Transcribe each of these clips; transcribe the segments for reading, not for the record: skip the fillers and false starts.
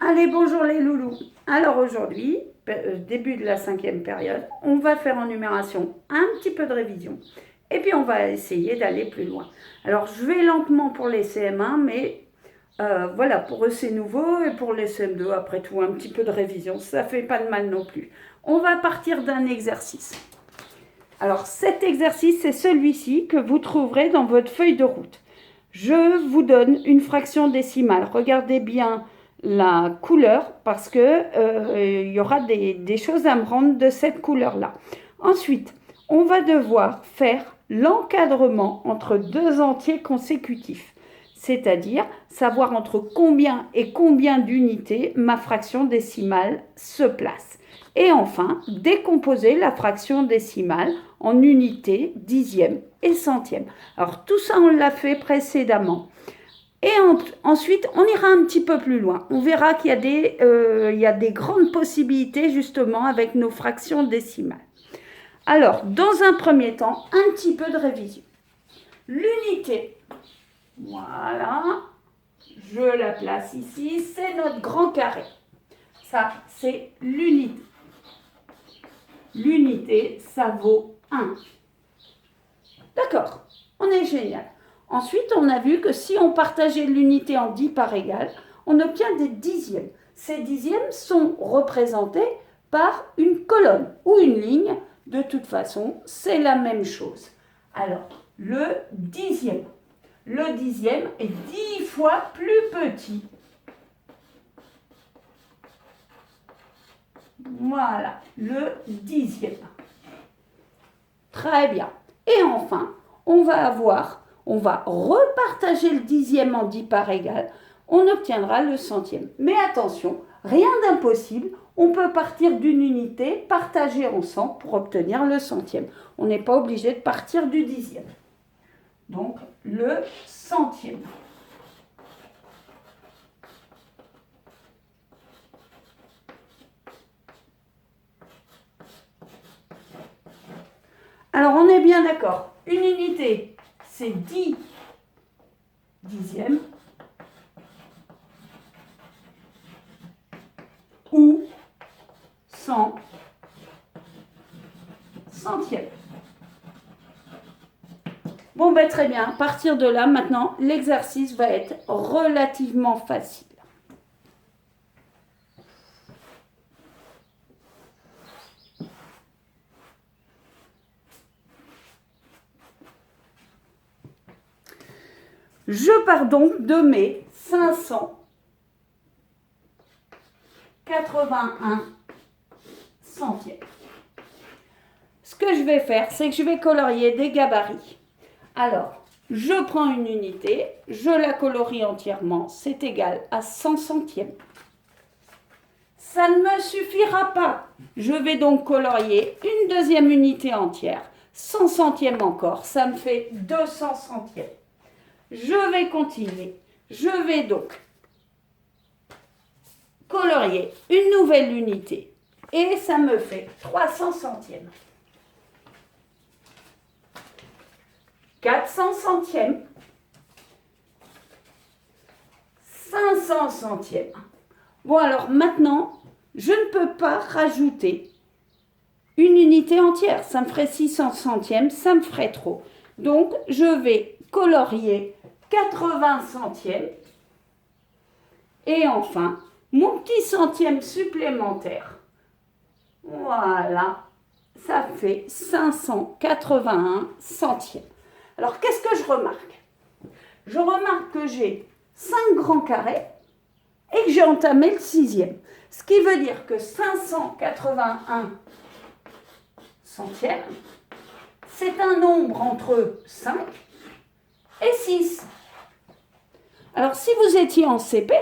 Allez, bonjour les loulous. Alors aujourd'hui, début de la 5e période, on va faire en numération un petit peu de révision. Et puis on va essayer d'aller plus loin. Alors je vais lentement pour les CM1, mais voilà, pour eux c'est nouveau et pour les CM2, après tout, un petit peu de révision, ça fait pas de mal non plus. On va partir d'un exercice. Alors cet exercice, c'est celui-ci que vous trouverez dans votre feuille de route. Je vous donne une fraction décimale. Regardez bien la couleur parce que il y aura des choses à me rendre de cette couleur-là. Ensuite, on va devoir faire l'encadrement entre deux entiers consécutifs, c'est-à-dire savoir entre combien et combien d'unités ma fraction décimale se place. Et enfin, décomposer la fraction décimale en unités, dixièmes et centièmes. Alors tout ça, on l'a fait précédemment. Et ensuite, on ira un petit peu plus loin. On verra qu'il y a des grandes possibilités justement avec nos fractions décimales. Alors, dans un premier temps, un petit peu de révision. L'unité, voilà, je la place ici, c'est notre grand carré. Ça, c'est l'unité. L'unité, ça vaut 1. D'accord, on est génial. Ensuite, on a vu que si on partageait l'unité en 10 parts égales, on obtient des dixièmes. Ces dixièmes sont représentés par une colonne ou une ligne. De toute façon, c'est la même chose. Alors, le dixième. Le dixième est 10 fois plus petit. Voilà, le dixième. Très bien. Et enfin, on va repartager le dixième en 10 parts égales, on obtiendra le centième. Mais attention, rien d'impossible, on peut partir d'une unité, partager en 100 pour obtenir le centième. On n'est pas obligé de partir du dixième. Donc, le centième. Alors, on est bien d'accord. Une unité, c'est 10 dixièmes ou 100 centièmes. Bon, ben très bien. À partir de là, maintenant, l'exercice va être relativement facile. Je pars donc de mes 581 centièmes. Ce que je vais faire, c'est que je vais colorier des gabarits. Alors, je prends une unité, je la colorie entièrement, c'est égal à 100 centièmes. Ça ne me suffira pas. Je vais donc colorier une deuxième unité entière, 100 centièmes encore, ça me fait 200 centièmes. Je vais continuer. Je vais donc colorier une nouvelle unité et ça me fait 300 centièmes. 400 centièmes. 500 centièmes. Bon, alors maintenant, je ne peux pas rajouter une unité entière. Ça me ferait 600 centièmes, ça me ferait trop. Donc, je vais colorier 80 centièmes. Et enfin, mon petit centième supplémentaire. Voilà, ça fait 581 centièmes. Alors, qu'est-ce que je remarque? Je remarque que j'ai 5 grands carrés et que j'ai entamé le sixième. Ce qui veut dire que 581 centièmes, c'est un nombre entre 5 et 6. Alors, si vous étiez en CP,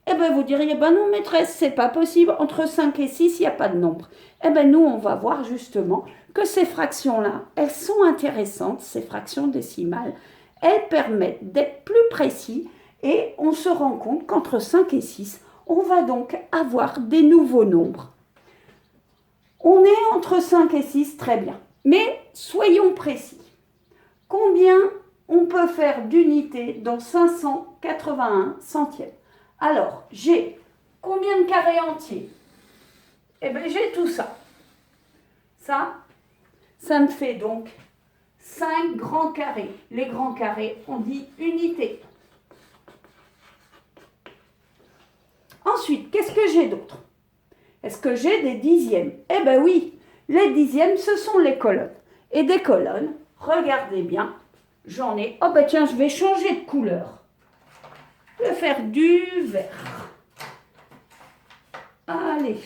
eh bien, vous diriez, ben non, maîtresse, c'est pas possible. Entre 5 et 6, il n'y a pas de nombre. Eh bien, nous, on va voir justement que ces fractions-là, elles sont intéressantes, ces fractions décimales. Elles permettent d'être plus précis et on se rend compte qu'entre 5 et 6, on va donc avoir des nouveaux nombres. On est entre 5 et 6, très bien. Mais soyons précis. Combien on peut faire d'unités dans 581 centièmes? Alors, j'ai combien de carrés entiers? Eh bien, j'ai tout ça. Ça me fait donc 5 grands carrés. Les grands carrés, on dit unité. Ensuite, qu'est-ce que j'ai d'autre? Est-ce que j'ai des dixièmes? Eh bien oui, les dixièmes, ce sont les colonnes. Et des colonnes, regardez bien, j'en ai... Oh ben tiens, je vais changer de couleur. Je vais faire du vert. Allez.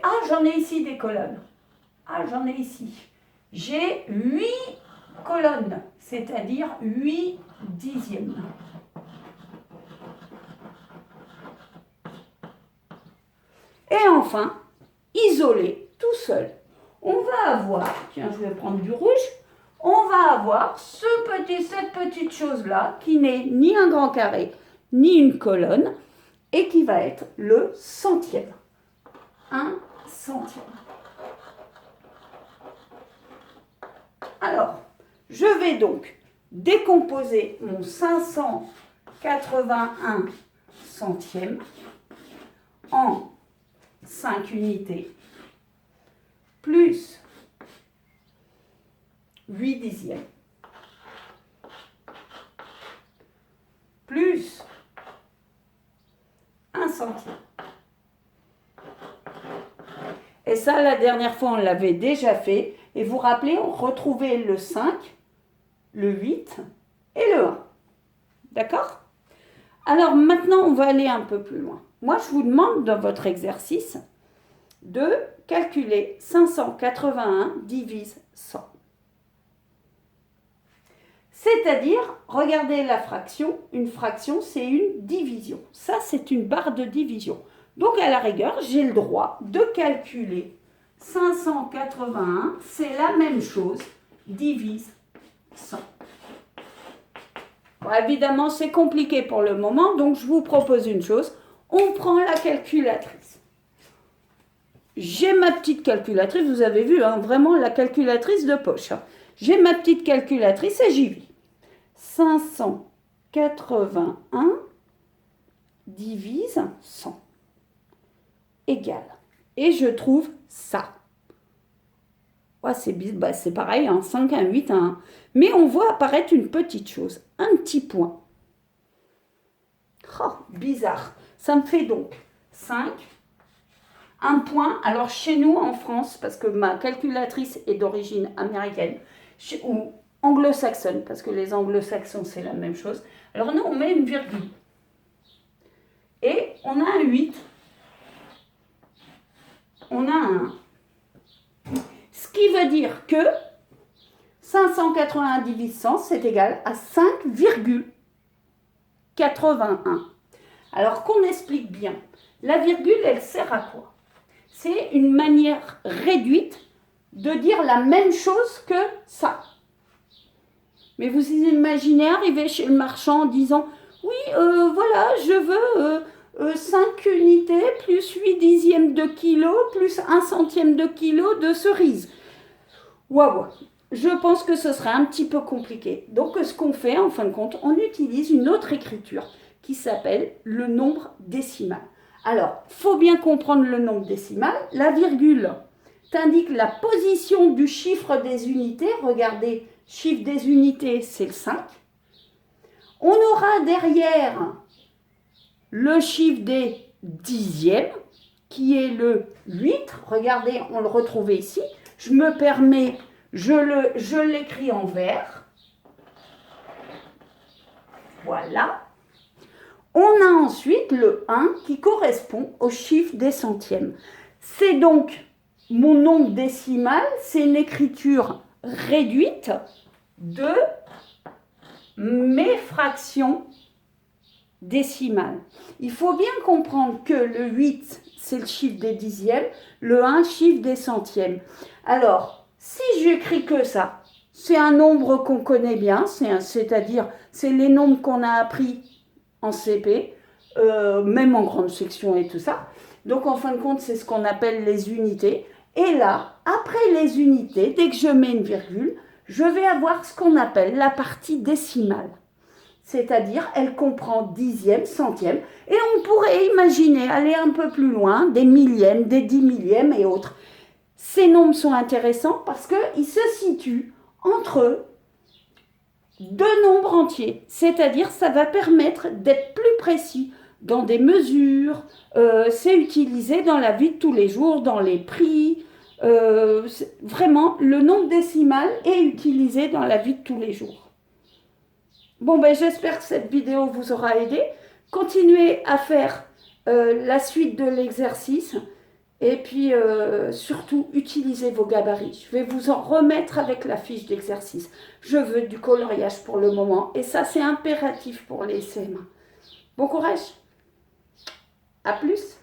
Ah, j'en ai ici des colonnes. Ah, j'en ai ici. J'ai 8 colonnes, c'est-à-dire 8 dixièmes. Et enfin, isolé, tout seul, on va avoir, tiens, je vais prendre du rouge, on va avoir cette petite chose-là qui n'est ni un grand carré, ni une colonne, et qui va être le centième. Un centième. Alors, je vais donc décomposer mon 581 centièmes en 5 unités plus 8 dixièmes plus 1 centième. Et ça, la dernière fois, on l'avait déjà fait. Et vous vous rappelez, on retrouvait le 5, le 8 et le 1. D'accord? Alors maintenant, on va aller un peu plus loin. Moi, je vous demande dans votre exercice de calculer 581 divise 100. C'est-à-dire, regardez la fraction. Une fraction, c'est une division. Ça, c'est une barre de division. Donc, à la rigueur, j'ai le droit de calculer 581, c'est la même chose, divise 100. Bon, évidemment, c'est compliqué pour le moment, donc je vous propose une chose. On prend la calculatrice. J'ai ma petite calculatrice, vous avez vu, hein, vraiment la calculatrice de poche. Hein. J'ai ma petite calculatrice et j'y vais. 581 divise 100 égale. Et je trouve ça. Ouais, c'est pareil, un 5, un 8, un 1. Mais on voit apparaître une petite chose, un petit point. Oh, bizarre. Ça me fait donc 5, un point. Alors chez nous en France, parce que ma calculatrice est d'origine américaine, ou anglo-saxonne, parce que les anglo-saxons c'est la même chose. Alors nous on met une virgule. Et on a un 8. On a un 1. Ce qui veut dire que 581 divise 100, c'est égal à 5,81. Alors qu'on explique bien, la virgule, elle sert à quoi? C'est une manière réduite de dire la même chose que ça. Mais vous imaginez arriver chez le marchand en disant « Oui, voilà, je veux 5 unités plus 8 dixièmes de kilo plus 1 centième de kilo de cerises. » Waouh, je pense que ce serait un petit peu compliqué. Donc, ce qu'on fait, en fin de compte, on utilise une autre écriture qui s'appelle le nombre décimal. Alors, il faut bien comprendre le nombre décimal. La virgule t'indique la position du chiffre des unités. Regardez, chiffre des unités, c'est le 5. On aura derrière le chiffre des dixièmes, qui est le 8. Regardez, on le retrouvait ici. Je me permets, je l'écris en vert. Voilà. On a ensuite le 1 qui correspond au chiffre des centièmes. C'est donc mon nombre décimal, c'est une écriture réduite de mes fractions décimales. Il faut bien comprendre que le 8, c'est le chiffre des dixièmes, le 1, chiffre des centièmes. Alors, si j'écris que ça, c'est un nombre qu'on connaît bien, c'est-à-dire c'est les nombres qu'on a appris en CP, même en grande section et tout ça. Donc en fin de compte, c'est ce qu'on appelle les unités. Et là, après les unités, dès que je mets une virgule, je vais avoir ce qu'on appelle la partie décimale. c'est-à-dire elle comprend dixième, centième, et on pourrait imaginer aller un peu plus loin, des millièmes, des 10 millièmes et autres. Ces nombres sont intéressants parce qu'ils se situent entre deux nombres entiers, c'est-à-dire ça va permettre d'être plus précis dans des mesures, c'est utilisé dans la vie de tous les jours, dans les prix, vraiment le nombre décimal est utilisé dans la vie de tous les jours. Bon, ben j'espère que cette vidéo vous aura aidé. Continuez à faire la suite de l'exercice. Et puis, surtout, utilisez vos gabarits. Je vais vous en remettre avec la fiche d'exercice. Je veux du coloriage pour le moment. Et ça, c'est impératif pour les CM1. Bon courage. À plus.